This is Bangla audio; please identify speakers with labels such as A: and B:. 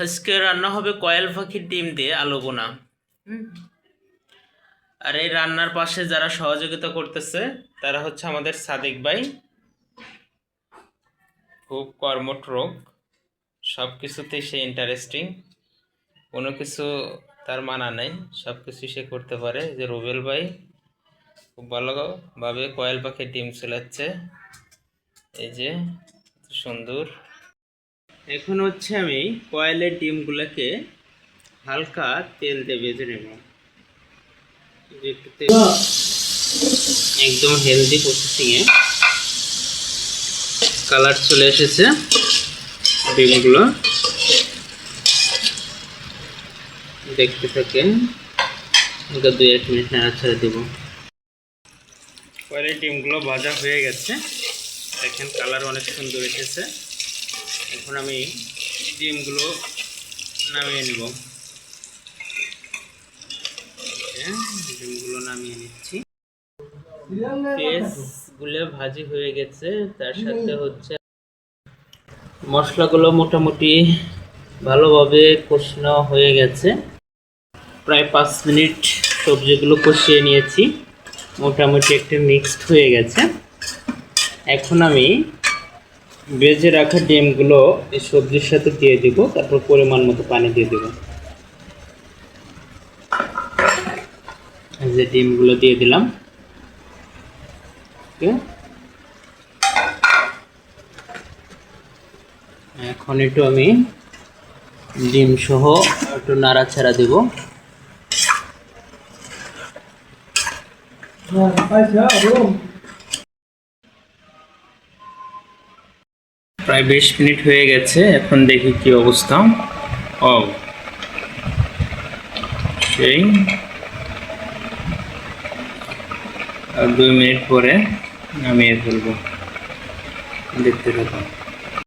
A: আজকে রান্না হবে কয়েল পাখির ডিম দিয়ে আলু ভুনা। আর এই রান্নার পাশে যারা সহযোগিতা করতেছে তারা হচ্ছে আমাদের সাদিক ভাই। খুব কর্মঠ লোক, সব কিছুতেই সে ইন্টারেস্টিং, কোনো কিছু তার মানা নেই, সব কিছু সে করতে পারে। যে রুবেল ভাই খুব ভালোভাবে কয়েল পাখির ডিম চুলাচ্ছে, এই যে সুন্দর। এখন হচ্ছে আমি কয়েলের ডিমগুলোকে হালকা তেল দিয়ে ভেজে নেব। একটু তেল, একদম হেলদি প্রসেসিংয়ে কালার চলে এসেছে ডিমগুলো, দেখতে থাকেন। ওটা 2-1 মিনিট নাড়াচাড়া দেব। কয়েলের ডিমগুলো ভাজা হয়ে গেছে, দেখেন কালার অনেক সুন্দর এসেছে। এখন আমি ডিমগুলো নামিয়ে নেব। ডিমগুলো নামিয়ে নিচ্ছি। পেঁয়াজগুলো ভাজি হয়ে গেছে, তার সাথে হচ্ছে মশলাগুলো মোটামুটি ভালোভাবে কষানো হয়ে গেছে। প্রায় 5 মিনিট সবজিগুলো কষিয়ে নিয়েছি, মোটামুটি একটু মিক্সড হয়ে গেছে। এখন আমি ভেজে রাখা ডিমগুলো এই সবজির সাথে দিয়ে দিব, তারপর পরিমাণ মতো পানি দিয়ে দেব। এই যে ডিমগুলো দিয়ে দিলাম। এখন একটু আমি ডিম সহ একটু নাড়াচাড়া দেব। প্রায় 20 মিনিট হয়ে গেছে, এখন দেখি কি অবস্থা। ও সেই, আর 2 মিনিট পরে নামিয়ে ফেলবো, দেখতে থাকুন।